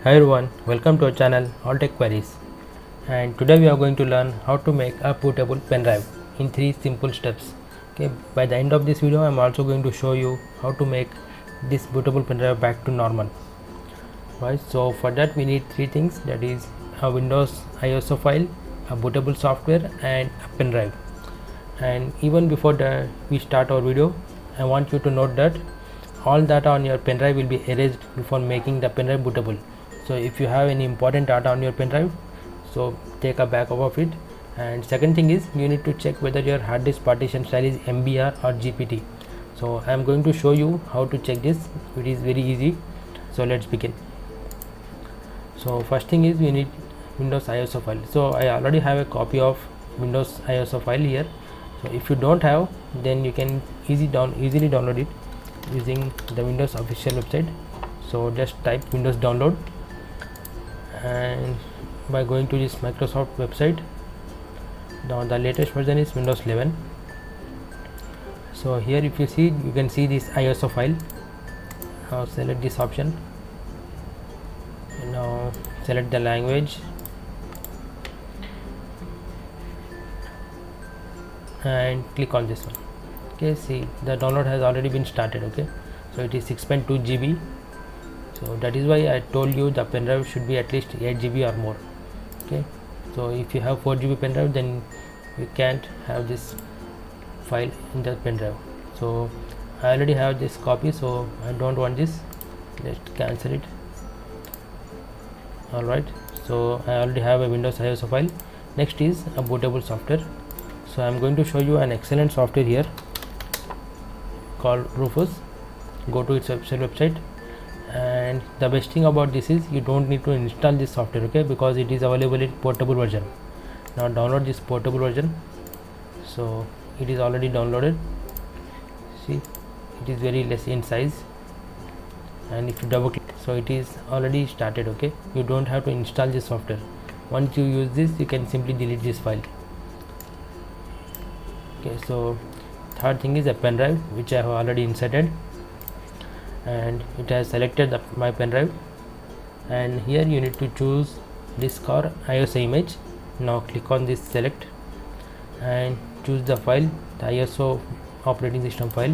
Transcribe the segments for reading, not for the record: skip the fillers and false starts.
Hi everyone, welcome to our channel All Tech Queries, and today we are going to learn how to make a bootable pen drive in 3 simple steps. Okay, by the end of this video I am also going to show you how to make this bootable pen drive back to normal. Right, so for that we need 3 things, that is a Windows ISO file, a bootable software and a pen drive. And even before we start our video, I want you to note that all data on your pen drive will be erased before making the pen drive bootable. So if you have any important data on your pen drive, so take a backup of it. And second thing is, you need to check whether your hard disk partition style is MBR or GPT. So I am going to show you how to check this. It is very easy, so let's begin. So first thing is, we need Windows ISO file. So I already have a copy of Windows ISO file here. So if you don't have, then you can easily download it using the Windows official website. So just type Windows download, and by going to this Microsoft website, now the latest version is Windows 11. So here if you see, you can see this ISO file. Now select this option, now select the language and click on this one. Okay, see the download has already been started. Okay, so it is 6.2 GB. So that is why I told you the pen drive should be at least 8 GB or more. Okay, so if you have 4 GB pen drive, then you can't have this file in the pen drive. So I already have this copy, so I don't want this. Let's cancel it. Alright, so I already have a Windows ISO file. Next is a bootable software. So I am going to show you an excellent software here called Rufus. Go to its website. And the best thing about this is, you don't need to install this software, okay, because it is available in portable version. Now download this portable version. So it is already downloaded. See, it is very less in size, and if you double click, so it is already started. Okay, you don't have to install this software. Once you use this, you can simply delete this file. Okay, so third thing is a pen drive, which I have already inserted, and it has selected my pen drive. And here you need to choose disk or ISO image. Now click on this select and choose the file, the ISO operating system file.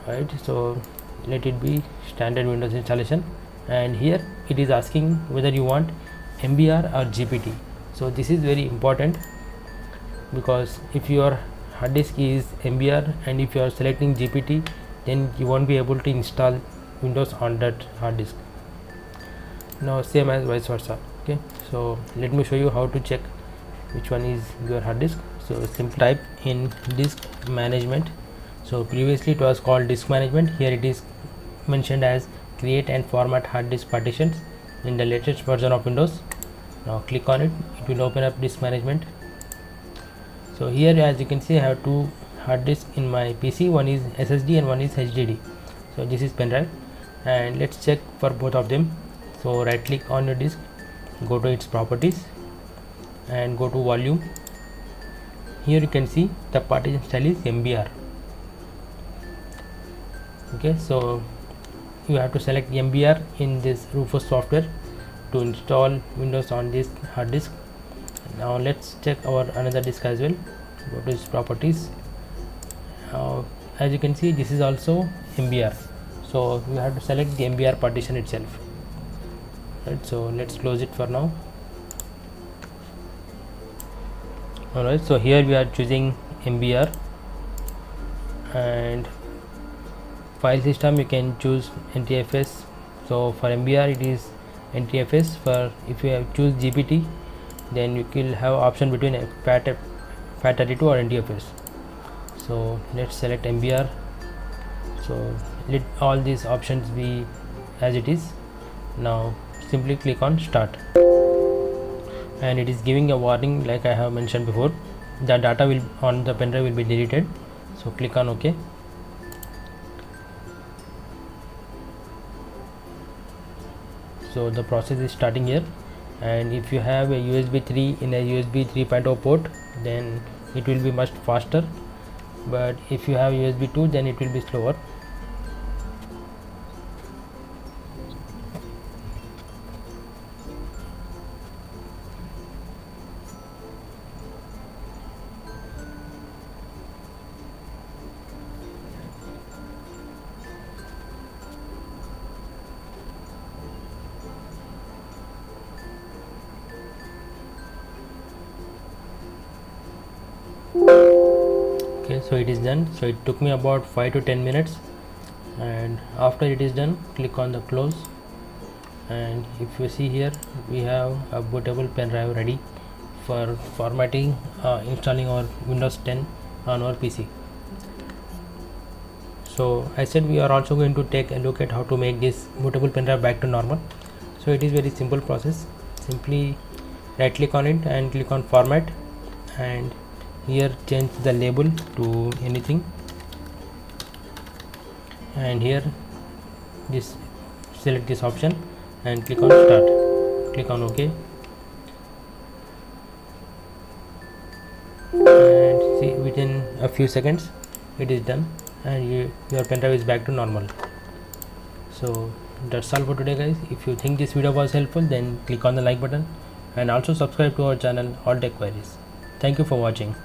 Right, so let it be standard Windows installation, and here it is asking whether you want MBR or GPT. So this is very important, because if your hard disk is MBR and if you are selecting GPT, then you won't be able to install Windows on that hard disk. Now same as vice versa. Okay, so let me show you how to check which one is your hard disk. So simply type in disk management. So previously it was called disk management. Here it is mentioned as create and format hard disk partitions in the latest version of Windows. Now click on it, it will open up disk management. So here, as you can see, I have 2 hard disk in my PC. One is SSD and one is HDD. So this is pen drive, and let's check for both of them. So right click on your disk, go to its properties and go to volume. Here you can see the partition style is MBR. Okay, so you have to select MBR in this Rufus software to install Windows on this hard disk. Now let's check our another disk as well. Go to its properties. As you can see, this is also MBR, so you have to select the MBR partition itself. Right, so let's close it for now. Alright, so here we are choosing MBR, and file system you can choose NTFS. So for MBR it is NTFS. For if you have choose GPT, then you will have option between FAT32 or NTFS. So let's select MBR. So let all these options be as it is. Now simply click on start, and it is giving a warning like I have mentioned before. The data will on the pen drive will be deleted. So click on OK. So the process is starting here, and if you have a USB 3 in a USB 3.0 port, then it will be much faster, but if you have USB 2, then it will be slower. So it is done. So it took me about 5 to 10 minutes, and after it is done, click on the close, and if you see here, we have a bootable pen drive ready for formatting, installing our Windows 10 on our PC. So I said we are also going to take a look at how to make this bootable pen drive back to normal. So it is very simple process. Simply right click on it and click on format, and here change the label to anything, and here this select this option and click on start, click on OK, and see within a few seconds it is done, and your pen drive is back to normal. So that's all for today, guys. If you think this video was helpful, then click on the like button and also subscribe to our channel All Tech Queries. Thank you for watching.